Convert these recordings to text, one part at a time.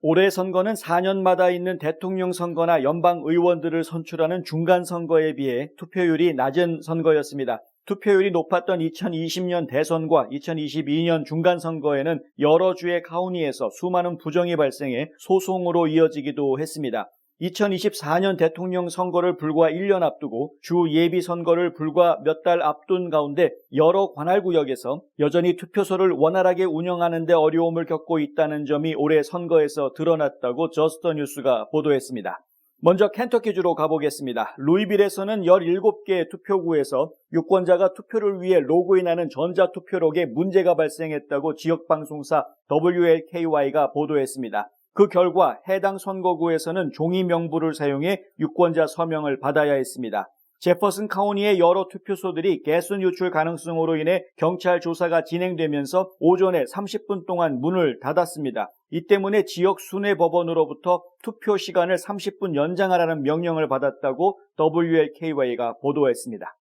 올해 선거는 4년마다 있는 대통령 선거나 연방 의원들을 선출하는 중간 선거에 비해 투표율이 낮은 선거였습니다. 투표율이 높았던 2020년 대선과 2022년 중간 선거에는 여러 주의 카운티에서 수많은 부정이 발생해 소송으로 이어지기도 했습니다. 2024년 대통령 선거를 불과 1년 앞두고 주 예비 선거를 불과 몇 달 앞둔 가운데 여러 관할구역에서 여전히 투표소를 원활하게 운영하는 데 어려움을 겪고 있다는 점이 올해 선거에서 드러났다고 저스터뉴스가 보도했습니다. 먼저 켄터키주로 가보겠습니다. 루이빌에서는 17개의 투표구에서 유권자가 투표를 위해 로그인하는 전자투표록에 문제가 발생했다고 지역방송사 WLKY가 보도했습니다. 그 결과 해당 선거구에서는 종이 명부를 사용해 유권자 서명을 받아야 했습니다. 제퍼슨 카운티의 여러 투표소들이 가스 유출 가능성으로 인해 경찰 조사가 진행되면서 오전에 30분 동안 문을 닫았습니다. 이 때문에 지역 순회법원으로부터 투표 시간을 30분 연장하라는 명령을 받았다고 WLKY가 보도했습니다.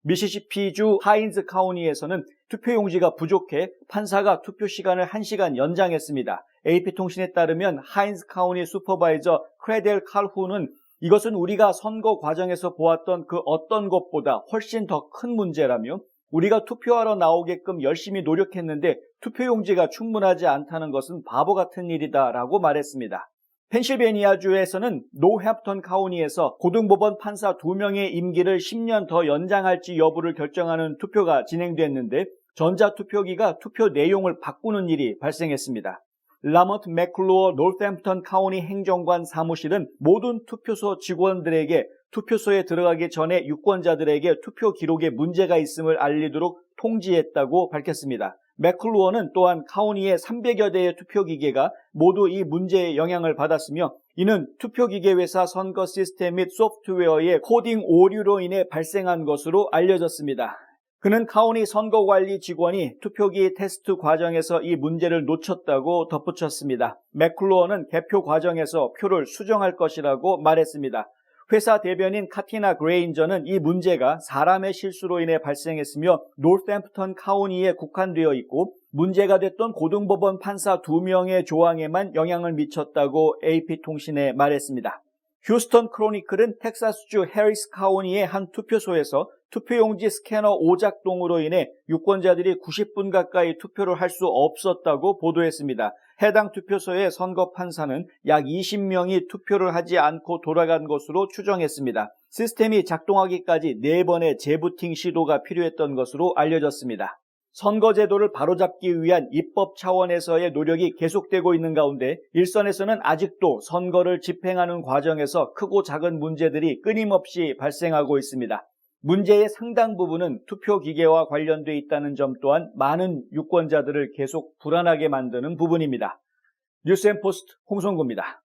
미시시피주 하인즈 카운티에서는 투표용지가 부족해 판사가 투표 시간을 1시간 연장했습니다. AP통신에 따르면 하인즈 카운티 슈퍼바이저 크레델 칼훈은 이것은 우리가 선거 과정에서 보았던 그 어떤 것보다 훨씬 더 큰 문제라며 우리가 투표하러 나오게끔 열심히 노력했는데 투표용지가 충분하지 않다는 것은 바보 같은 일이다라고 말했습니다. 펜실베니아주에서는 노햄프턴 카운티에서 고등법원 판사 2명의 임기를 10년 더 연장할지 여부를 결정하는 투표가 진행됐는데 전자투표기가 투표 내용을 바꾸는 일이 발생했습니다. 라먼트 맥클로어 노스햄프턴 카운티 행정관 사무실은 모든 투표소 직원들에게 투표소에 들어가기 전에 유권자들에게 투표 기록에 문제가 있음을 알리도록 통지했다고 밝혔습니다. 맥클로어는 또한 카운티의 300여 대의 투표기계가 모두 이 문제의 영향을 받았으며 이는 투표기계 회사 선거 시스템 및 소프트웨어의 코딩 오류로 인해 발생한 것으로 알려졌습니다. 그는 카운티 선거관리 직원이 투표기 테스트 과정에서 이 문제를 놓쳤다고 덧붙였습니다. 맥클로어는 개표 과정에서 표를 수정할 것이라고 말했습니다. 회사 대변인 카티나 그레인저는 이 문제가 사람의 실수로 인해 발생했으며 노스햄프턴 카운티에 국한되어 있고 문제가 됐던 고등법원 판사 2명의 조항에만 영향을 미쳤다고 AP통신에 말했습니다. 휴스턴 크로니클은 텍사스주 해리스 카운티의 한 투표소에서 투표용지 스캐너 오작동으로 인해 유권자들이 90분 가까이 투표를 할 수 없었다고 보도했습니다. 해당 투표소의 선거 판사는 약 20명이 투표를 하지 않고 돌아간 것으로 추정했습니다. 시스템이 작동하기까지 4번의 재부팅 시도가 필요했던 것으로 알려졌습니다. 선거제도를 바로잡기 위한 입법 차원에서의 노력이 계속되고 있는 가운데 일선에서는 아직도 선거를 집행하는 과정에서 크고 작은 문제들이 끊임없이 발생하고 있습니다. 문제의 상당 부분은 투표기계와 관련돼 있다는 점 또한 많은 유권자들을 계속 불안하게 만드는 부분입니다. 뉴스앤포스트 홍성구입니다.